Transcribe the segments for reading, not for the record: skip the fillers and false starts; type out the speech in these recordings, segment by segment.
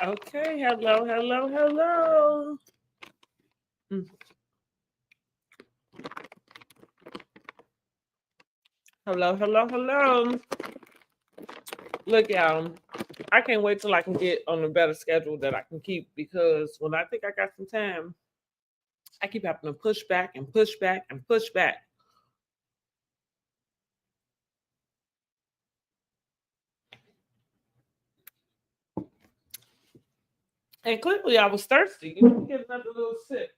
Okay, hello, hello, hello. Mm. Hello, hello, hello. Look, y'all, I can't wait till I can get on a better schedule that I can keep because when I think I got some time, I keep having to push back and push back and push back. And clearly I was thirsty. You can get another little sip.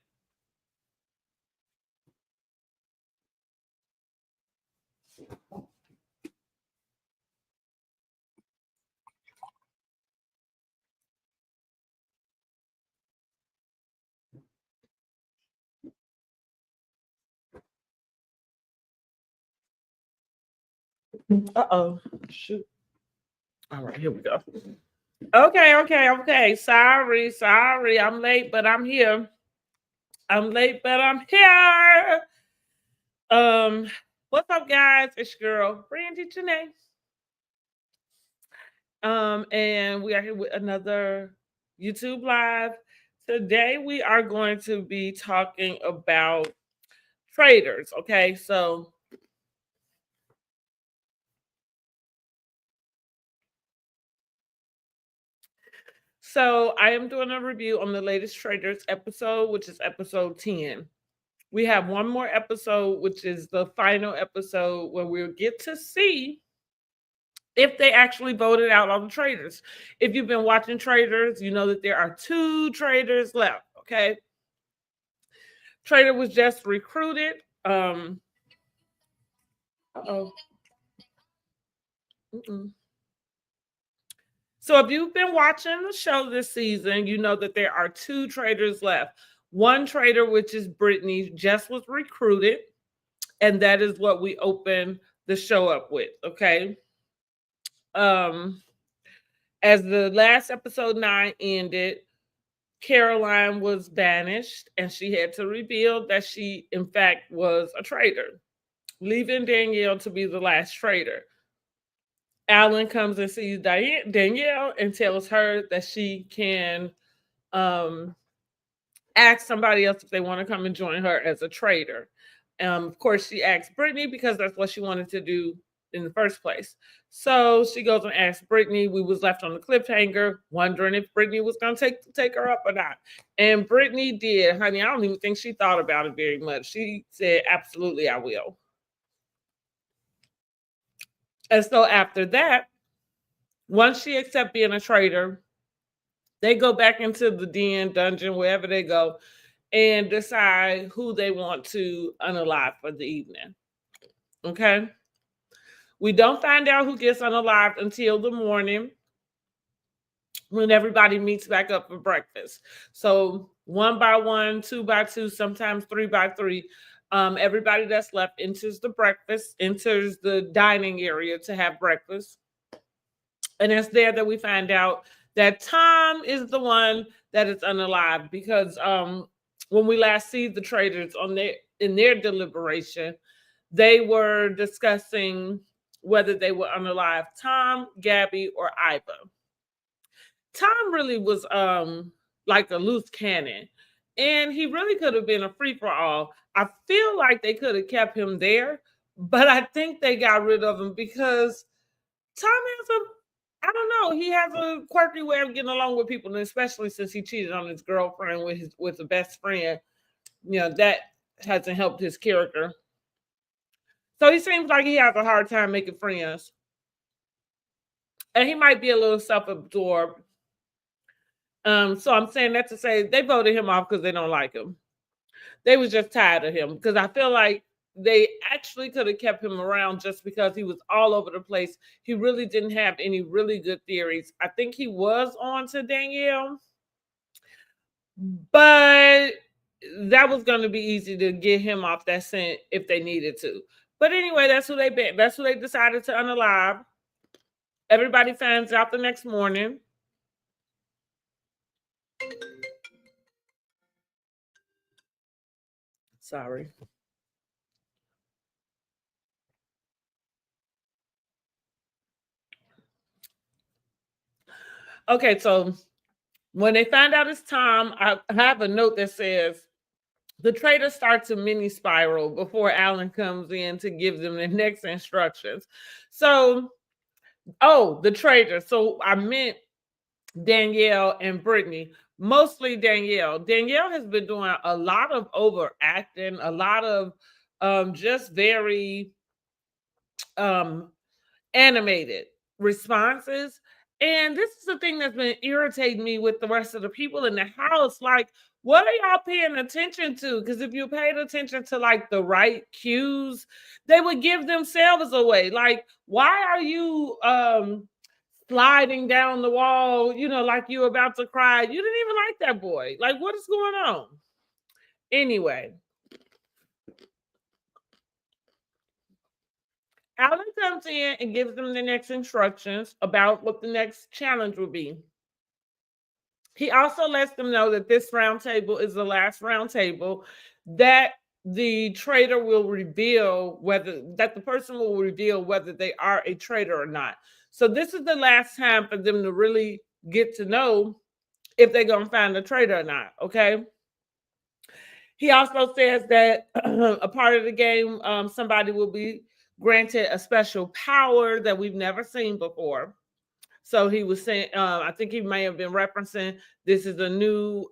Uh-oh. Shoot. All right, here we go. Okay, okay, okay. Sorry, sorry. I'm late, but I'm here. I'm late, but I'm here. Um, what's up, guys? It's your girl, BRANDIJENAE. And we are here with another YouTube Live. Today we are going to be talking about Traitors. Okay, so I am doing a review on the latest Traitors episode, which is episode 10. We have one more episode, which is the final episode where we'll get to see if they actually voted out all the traitors. If you've been watching Traitors, you know that there are 2 traitors left. Okay. Traitor was just recruited. Uh-oh. Mm-mm. So if you've been watching the show this season, you know that there are 2 traitors left. One traitor, which is Brittany, just was recruited, and that is what we open the show up with. Okay. Um, as the last episode 9 ended, Caroline was banished, and she had to reveal that she, in fact, was a traitor, leaving Danielle to be the last traitor. Alan comes and sees Danielle and tells her that she can um, ask somebody else if they want to come and join her as a traitor. Of course, she asked Brittany because that's what she wanted to do in the first place. So she goes and asks Brittany. We was left on the cliffhanger, wondering if Brittany was going to take her up or not. And Brittany did, honey. I don't even think she thought about it very much. She said, "Absolutely, I will." And so after that, once she accepts being a traitor, they go back into the den, dungeon, wherever they go, and decide who they want to unalive for the evening. Okay. We don't find out who gets unalived until the morning when everybody meets back up for breakfast. So 1 by 1, 2 by 2, sometimes 3 by 3. Everybody that's left enters the dining area to have breakfast. And it's there that we find out that Tom is the one that is unalive because when we last see the traitors in their deliberation, they were discussing whether they were unalive Tom, Gabby, or Iva. Tom really was like a loose cannon, and he really could have been a free for all. I feel like they could have kept him there, but I think they got rid of him because Tom has I don't know, he has a quirky way of getting along with people, and especially since he cheated on his girlfriend with a best friend, that hasn't helped his character. So he seems like he has a hard time making friends, and he might be a little self-absorbed. So I'm saying that to say they voted him off because they don't like him. They was just tired of him because I feel like they actually could have kept him around just because he was all over the place. He really didn't have any really good theories. I think he was on to Danielle, but that was going to be easy to get him off that scent if they needed to. But anyway, that's who they decided to unalive. Everybody finds out the next morning. Sorry. Okay, so When they find out it's Tom, I have a note that says the traitor starts a mini spiral before Alan comes in to give them the next instructions. So, oh, the traitor. So I meant Danielle and Brittany, mostly Danielle. Danielle has been doing a lot of overacting, a lot of just very um animated responses. And this is the thing that's been irritating me with the rest of the people in the house. Like, what are y'all paying attention to? Because if you paid attention to like the right cues, they would give themselves away. Like, why are you sliding down the wall, like you about to cry? You didn't even like that boy. Like, what is going on? Anyway, Alan comes in and gives them the next instructions about what the next challenge will be. He also lets them know that this round table is the last round table, that the traitor will reveal that the person will reveal whether they are a traitor or not. So this is the last time for them to really get to know if they're going to find a traitor or not, okay? He also says that a part of the game, somebody will be granted a special power that we've never seen before. So he was saying, I think he may have been referencing this is a new,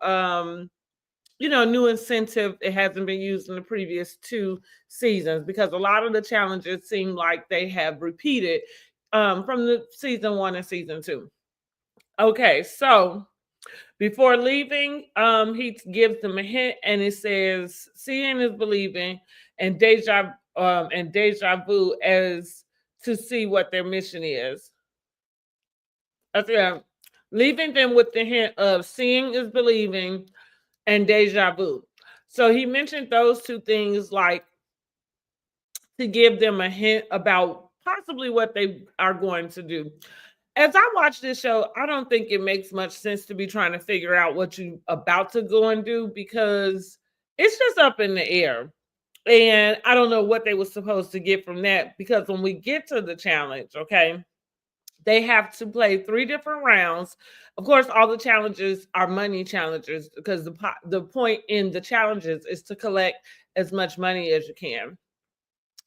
new incentive. It hasn't been used in the previous 2 seasons because a lot of the challenges seem like they have repeated from the season 1 and season 2. Okay, so before leaving, he gives them a hint and it says, "Seeing is believing," and deja vu as to see what their mission is. Okay, leaving them with the hint of seeing is believing and deja vu. So he mentioned those 2 things, like to give them a hint about possibly what they are going to do. As I watch this show, I don't think it makes much sense to be trying to figure out what you're about to go and do because it's just up in the air. And I don't know what they were supposed to get from that because when we get to the challenge, okay, they have to play 3 different rounds. Of course, all the challenges are money challenges because the point in the challenges is to collect as much money as you can.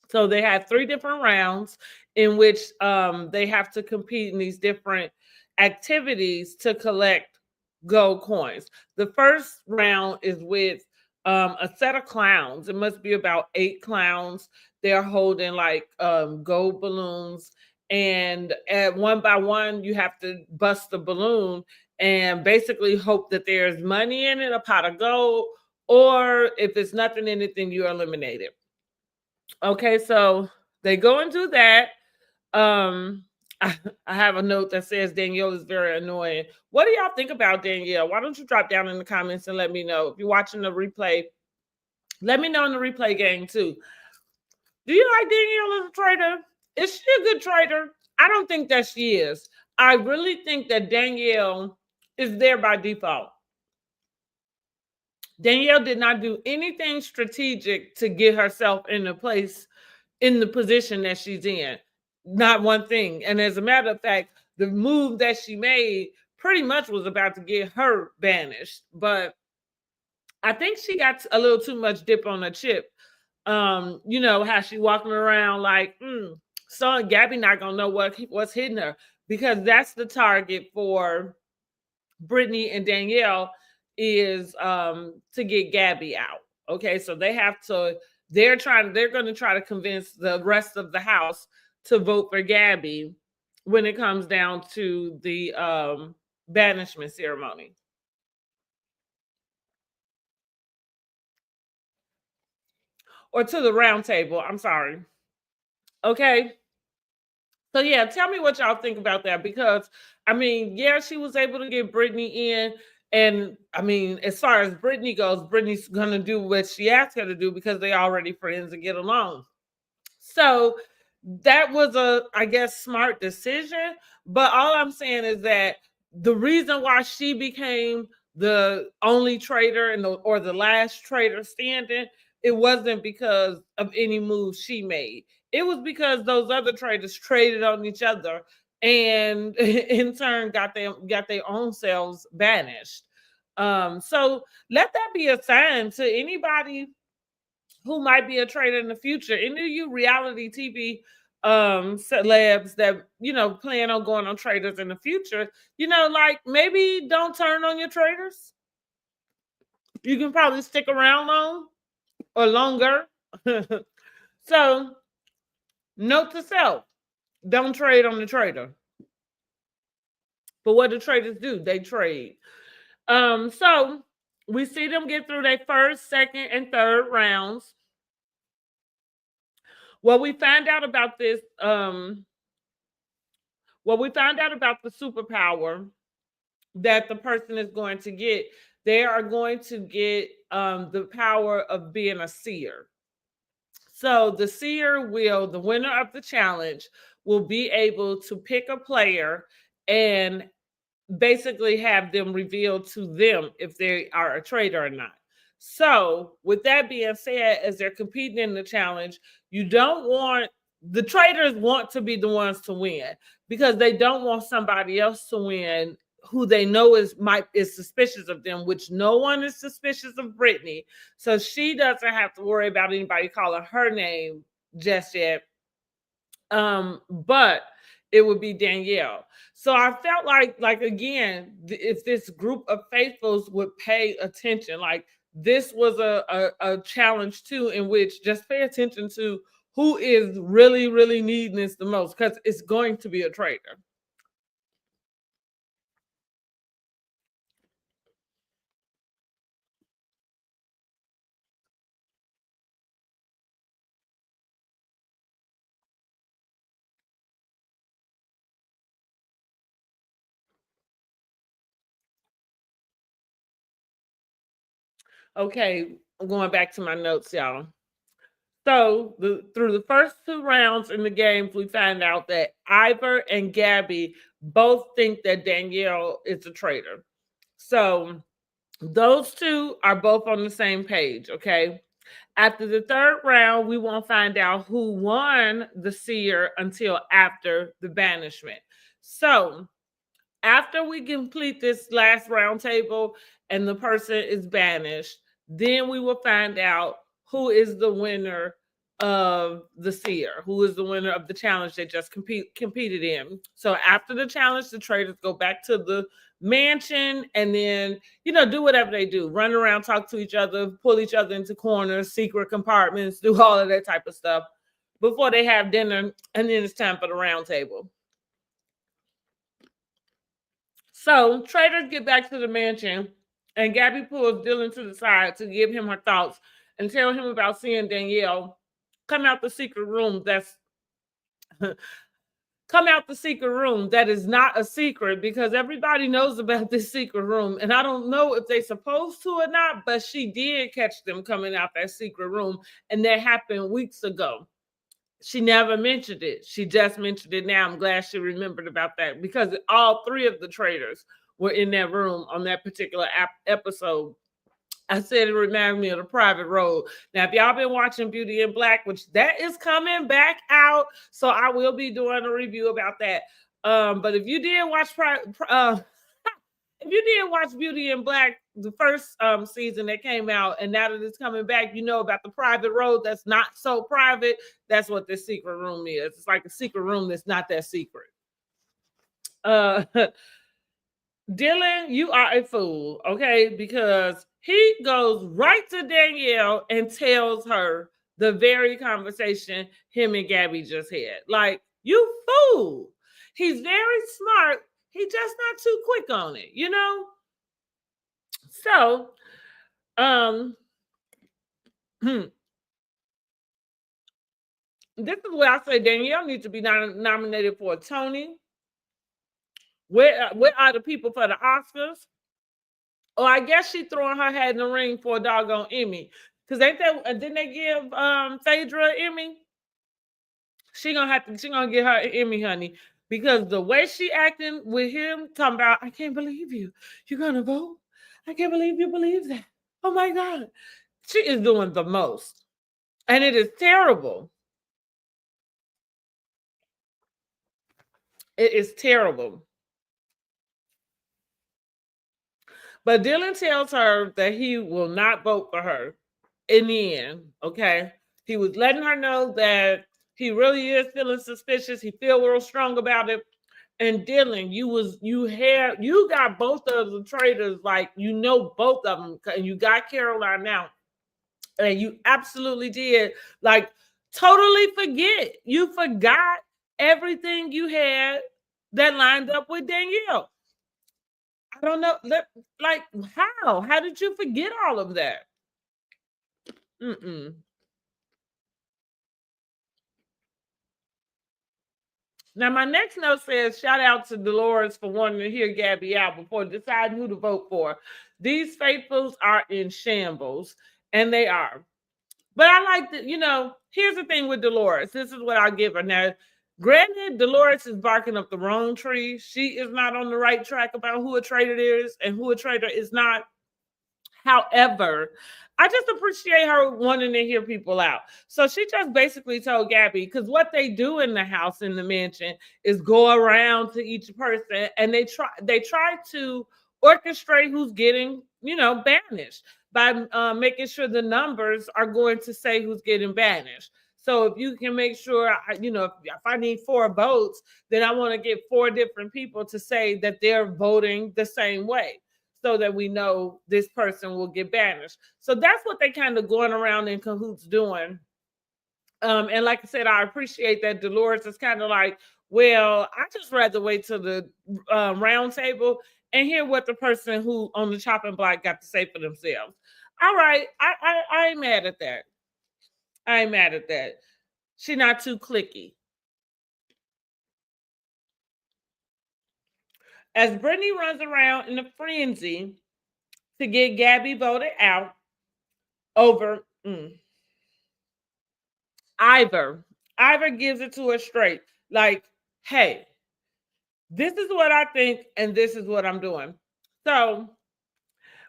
So they have 3 different rounds in which they have to compete in these different activities to collect gold coins. The first round is with a set of clowns. It must be about 8 clowns. They're holding like gold balloons, and at one by one, you have to bust the balloon and basically hope that there's money in it, a pot of gold, or if there's nothing in it, then you're eliminated. Okay, so they go and do that. Um, I have a note that says Danielle is very annoying. What do y'all think about Danielle? Why don't you drop down in the comments and let me know. If you're watching the replay, let me know in the replay game too. Do you like Danielle as a traitor? Is she a good traitor? I don't think that she is. I really think that Danielle is there by default. Danielle did not do anything strategic to get herself in the position that she's in. Not one thing. And as a matter of fact, the move that she made pretty much was about to get her banished. But I think she got a little too much dip on her chip. How she walking around like, so Gabby not gonna know what's hitting her, because that's the target for Brittany and Danielle, is to get Gabby out. Okay, so they're going to try to convince the rest of the house to vote for Gabby when it comes down to the banishment ceremony. Or to the round table, I'm sorry. Okay. So yeah, tell me what y'all think about that, because I mean, yeah, she was able to get Brittany in, and I mean, as far as Brittany goes, Brittany's gonna do what she asked her to do because they already friends and get along. So that was I guess, smart decision. But all I'm saying is that the reason why she became the only traitor or the last traitor standing, it wasn't because of any moves she made. It was because those other traitors traded on each other and in turn got their own selves banished. So let that be a sign to anybody who might be a traitor in the future. Any of you reality TV celebs that plan on going on traitors in the future, like maybe don't turn on your traitors. You can probably stick around long or longer. So note to self, don't trade on the traitor. But what do traders do? They trade. So we see them get through their first, second, and third rounds. What we find out about this, what we found out about the superpower that the person is going to get, they are going to get the power of being a seer. So the seer will, the winner of the challenge, will be able to pick a player and basically have them revealed to them if they are a traitor or not. So with that being said, as they're competing in the challenge, you don't want the traitors want to be the ones to win because they don't want somebody else to win who they know is suspicious of them, which no one is suspicious of Brittany. So she doesn't have to worry about anybody calling her name just yet. But it would be Danielle. So I felt like again, if this group of faithfuls would pay attention, like this was a challenge too, in which just pay attention to who is really, really needing this the most, because it's going to be a traitor. Okay, I'm going back to my notes, y'all. So through the first two rounds in the games, we find out that Ivor and Gabby both think that Danielle is a traitor. So those two are both on the same page, okay? After the third round, we won't find out who won the seer until after the banishment. So after we complete this last round table and the person is banished, then we will find out who is the winner of the seer, who is the winner of the challenge they just competed in. So after the challenge, the traders go back to the mansion and then do whatever they do, run around, talk to each other, pull each other into corners, secret compartments, do all of that type of stuff before they have dinner, and then it's time for the round table. So traders get back to the mansion, and Gabby pulls Dylan to the side to give him her thoughts and tell him about seeing Danielle come out the secret room come out the secret room that is not a secret, because everybody knows about this secret room. And I don't know if they're supposed to or not, but she did catch them coming out that secret room, and that happened weeks ago. She never mentioned it. She just mentioned it now. I'm glad she remembered about that, because all three of the traders were in that room on that particular episode. I said it reminded me of The Private Road. Now, if y'all been watching Beauty in Black, which that is coming back out, so I will be doing a review about that. But if you did watch if you did watch Beauty in Black, the first season that came out, and now that it's coming back, you know about the private road that's not so private. That's what this secret room is. It's like a secret room that's not that secret. Dylan, you are a fool, okay? Because he goes right to Danielle and tells her the very conversation him and Gabby just had. Like, you fool. He's very smart. He's just not too quick on it, So, this is where I say Danielle needs to be nominated for a Tony. Where are the people for the Oscars? Or I guess she throwing her hat in the ring for a doggone Emmy. Because didn't they give Phaedra an Emmy? She gonna get her an Emmy, honey. Because the way she acting with him, talking about, I can't believe you're gonna vote. I can't believe you believe that. Oh my God. She is doing the most. And it is terrible. It is terrible. But Dylan tells her that he will not vote for her in the end. Okay. He was letting her know that he really is feeling suspicious. He feel real strong about it. And Dylan, you got both of the traitors, like you know both of them, and you got Caroline now, and you absolutely did like totally forget. You forgot everything you had that lined up with Danielle. I don't know, like how? How did you forget all of that? Mm-mm. Now, my next note says, shout out to Dolores for wanting to hear Gabby out before deciding who to vote for. These faithfuls are in shambles, and they are. But I like that, here's the thing with Dolores. This is what I'll give her. Now, granted, Dolores is barking up the wrong tree. She is not on the right track about who a traitor is and who a traitor is not. However, I just appreciate her wanting to hear people out. So she just basically told Gabby, because what they do in the house, in the mansion, is go around to each person and they try to orchestrate who's getting, banished by making sure the numbers are going to say who's getting banished. So if you can make sure, if I need 4 votes, then I want to get 4 different people to say that they're voting the same way, so that we know this person will get banished. So that's what they kind of going around in cahoots doing. And like I said, I appreciate that Dolores is kind of like, well, I just rather wait till the round table and hear what the person who on the chopping block got to say for themselves. All right, I ain't mad at that. I ain't mad at that. She not too clicky. As Brittany runs around in a frenzy to get Gabby voted out over Ivor. Ivor gives it to her straight. Like, hey, this is what I think, and this is what I'm doing. So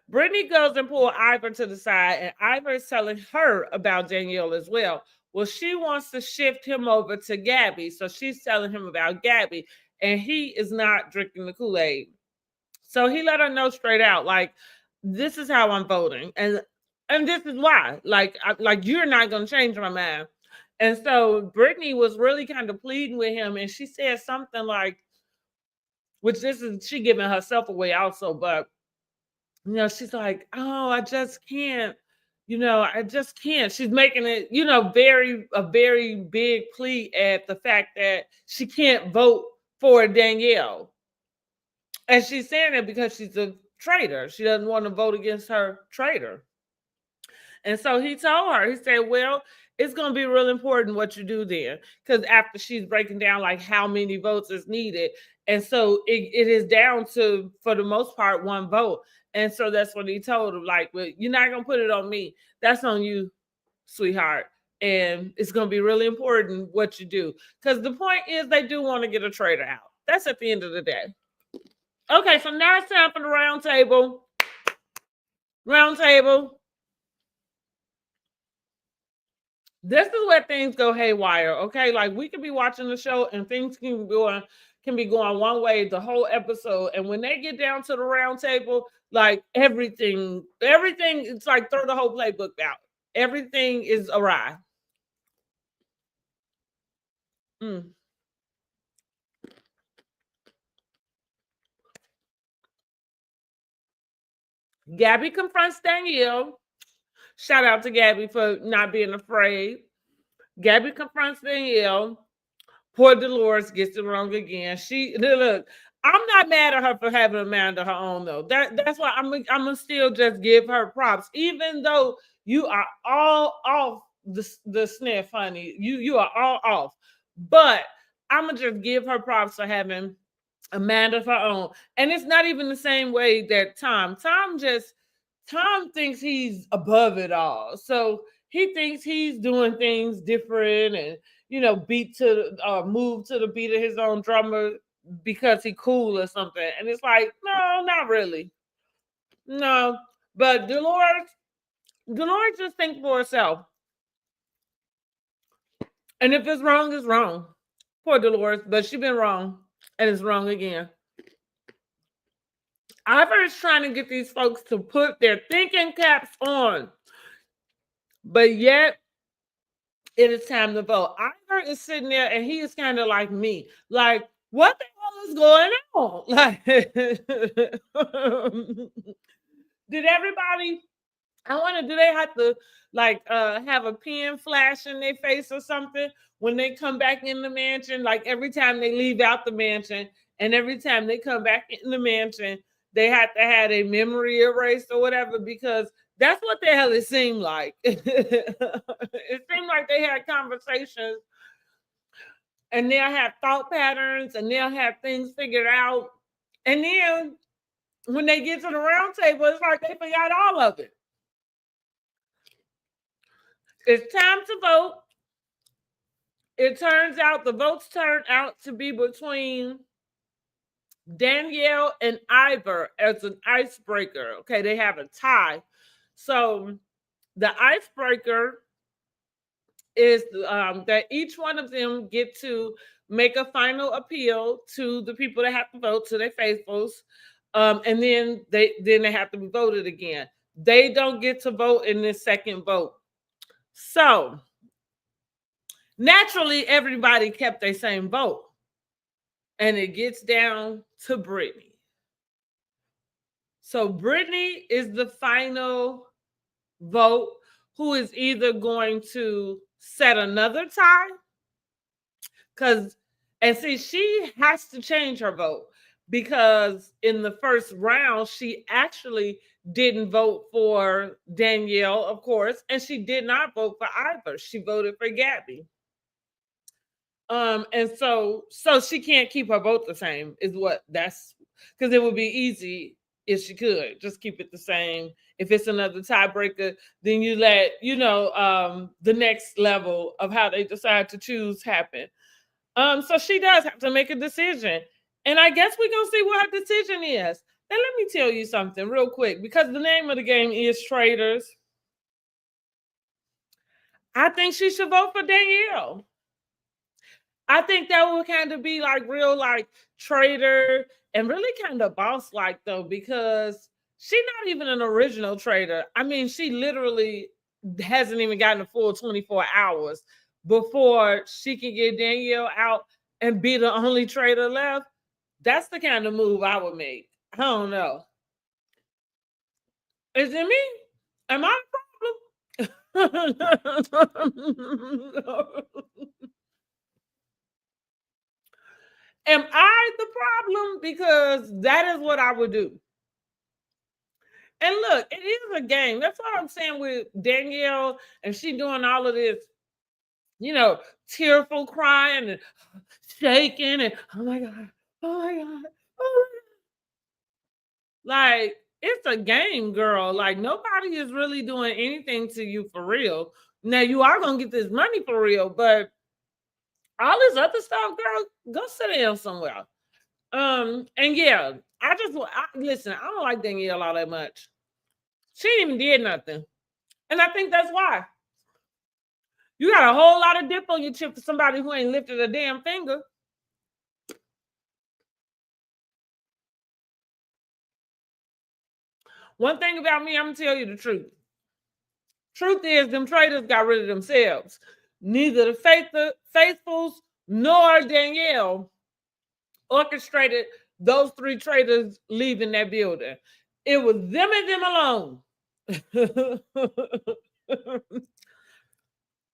Brittany goes and pulls Ivor to the side, and Ivor is telling her about Danielle as well. Well, she wants to shift him over to Gabby. So she's telling him about Gabby, and he is not drinking the Kool-Aid. So he let her know straight out, like, this is how I'm voting. And this is why. Like you're not gonna change my mind. And so Brittany was really kind of pleading with him, and she said something like, which this is she giving herself away also, but she's like, oh, I just can't, I just can't. She's making it, a very big plea at the fact that she can't vote for Danielle. And she's saying that because she's a traitor. She doesn't want to vote against her traitor. And so he told her, he said, well, it's going to be real important what you do then. Because after she's breaking down like how many votes is needed. And so it is down to, for the most part, 1 vote. And so that's what he told her. Like, well, you're not going to put it on me. That's on you, sweetheart. And it's going to be really important what you do. Because the point is they do want to get a traitor out. That's at the end of the day. Okay, so now it's time for the round table. Round table. This is where things go haywire, okay? Like we can be watching the show and things can be going one way the whole episode. And when they get down to the round table, like everything, it's like throw the whole playbook out. Everything is awry. Gabby confronts Danielle. Shout out to Gabby for not being afraid. Gabby confronts Danielle. Poor Dolores gets it wrong again. She look. I'm not mad at her for having a mind of her own though. That's why I'm gonna still just give her props, even though you are all off the sniff, honey. You are all off, but I'm gonna just give her props for having a mind of her own. And it's not even the same way that Tom thinks he's above it all. So he thinks he's doing things different and beat to move to the beat of his own drummer because he cool or something. And it's like, no, not really. No. But Dolores just thinks for herself. And if it's wrong, it's wrong. Poor Dolores, but she's been wrong. and it's wrong again. Ivor is trying to get these folks to put their thinking caps on, but yet it is time to vote. Ivor is sitting there and he is kind of like me. Like, what the hell is going on? Like, did everybody, I wonder, do they have to like have a pen flash in their face or something when they come back in the mansion? Like every time they leave out the mansion and every time they come back in the mansion, they have to have a memory erased or whatever, because that's what the hell it seemed like. It seemed like they had conversations and they'll have thought patterns and they'll have things figured out. And then when they get to the round table, it's like they forgot all of it. It's time to vote. It turns out the votes turned out to be between Danielle and Ivor as an icebreaker. Okay, they have a tie. So the icebreaker is that each one of them get to make a final appeal to the people that have to vote, to their faithfuls, and then they have to be voted again. They don't get to vote in this second vote. So naturally, everybody kept their same vote. And it gets down to Brittany. So Brittany is the final vote, who is either going to set another tie, and see, she has to change her vote, because in the first round, she actually didn't vote for Danielle, of course, and she did not vote for Ivor. She voted for Gabby. And so she can't keep her vote the same, is what that's, because it would be easy if she could just keep it the same. If it's another tiebreaker, then you let the next level of how they decide to choose happen. So she does have to make a decision, and I guess we're gonna see what her decision is. And let me tell you something real quick, because the name of the game is Traitors. I think she should vote for Danielle. I think that would kind of be like real, like traitor, and really kind of boss like, though, because she's not even an original traitor. I mean, she literally hasn't even gotten a full 24 hours before she can get Danielle out and be the only traitor left. That's the kind of move I would make. I don't know. Is it me? Am I the problem? Am I the problem? Because that is what I would do. And look, it is a game. That's what I'm saying with Danielle, and she doing all of this, tearful crying and shaking and oh my God, oh my God, oh my God. Like, it's a game, girl. Like, nobody is really doing anything to you for real. Now, you are going to get this money for real, but all this other stuff, girl, go sit down somewhere. And yeah, listen, I don't like Danielle all that much. She ain't even did nothing. And I think that's why. You got a whole lot of dip on your chip for somebody who ain't lifted a damn finger. One thing about me, I'm gonna tell you the truth. Truth is, them traitors got rid of themselves. Neither the faithfuls nor Danielle orchestrated those three traitors leaving that building. It was them and them alone.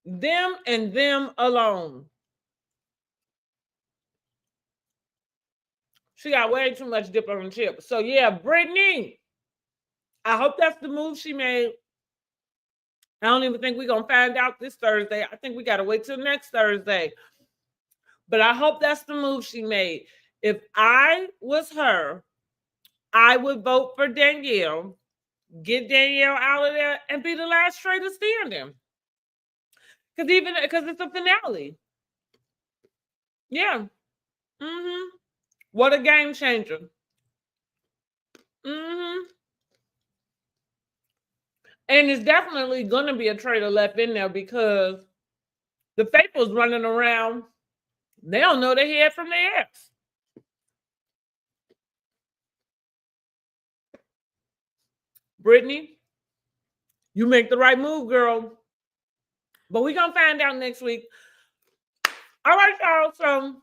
Them and them alone. She got way too much dip on the chip. So yeah, Brittany, I hope that's the move she made. I don't even think we're going to find out this Thursday. I think we got to wait till next Thursday. But I hope that's the move she made. If I was her, I would vote for Danielle, get Danielle out of there, and be the last traitor standing. Because it's a finale. Yeah. Mm-hmm. What a game changer. Mm-hmm. And it's definitely going to be a traitor left in there, because the faithfuls running around, they don't know their head from their ass. Brittany, you make the right move, girl. But we're gonna find out next week. All right, y'all. So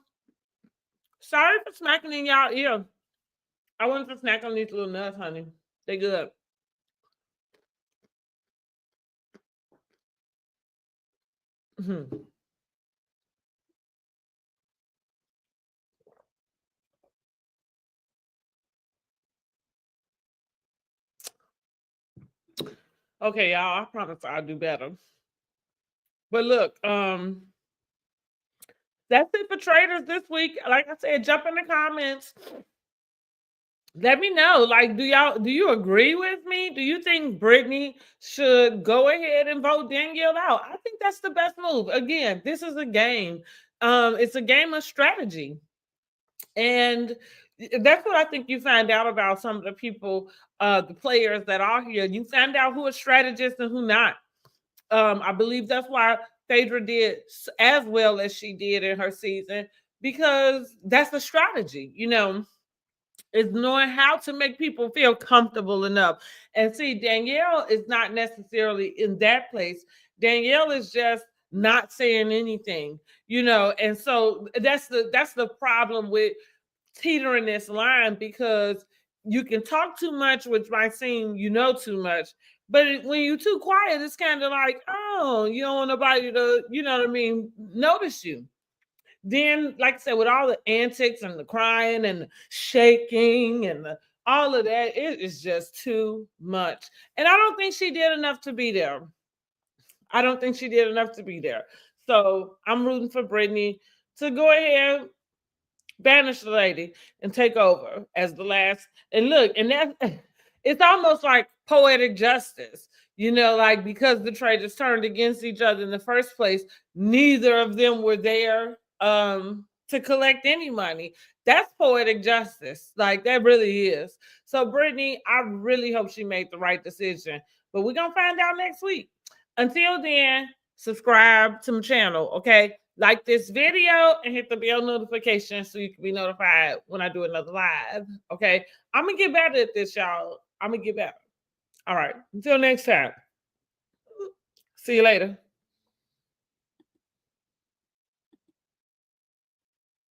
sorry for smacking in y'all ear. I wanted to snack on these little nuts, honey. They good. Mhm. Okay, y'all. I promise I'll do better. But look, that's it for traders this week. Like I said, jump in the comments. Let me know. Like, do you agree with me? Do you think Brittany should go ahead and vote Danielle out? I think that's the best move. Again, this is a game. It's a game of strategy. And that's what I think you find out about some of the people, the players that are here. You find out who are strategists and who not. I believe that's why Phaedra did as well as she did in her season, because that's the strategy, is knowing how to make people feel comfortable enough. And see, Danielle is not necessarily in that place. Danielle is just not saying anything, and so that's the problem with teetering this line, because you can talk too much, which might seem you know too much. But when you're too quiet, it's kind of like, oh, you don't want nobody to, notice you. Then, like I said, with all the antics and the crying and the shaking and all of that, it is just too much. And I don't think she did enough to be there. I don't think she did enough to be there. So I'm rooting for Brittany to go ahead, banish the lady, and take over as the last. And look, and that it's almost like poetic justice, like, because the traitors turned against each other in the first place, neither of them were there to collect any money. That's poetic justice. Like, that really is. So Brittany, I really hope she made the right decision. But we're gonna find out next week. Until then, subscribe to my channel, okay? Like this video and hit the bell notification so you can be notified when I do another live, okay? I'm going to get better at this, y'all. I'm going to get better. All right. Until next time. See you later.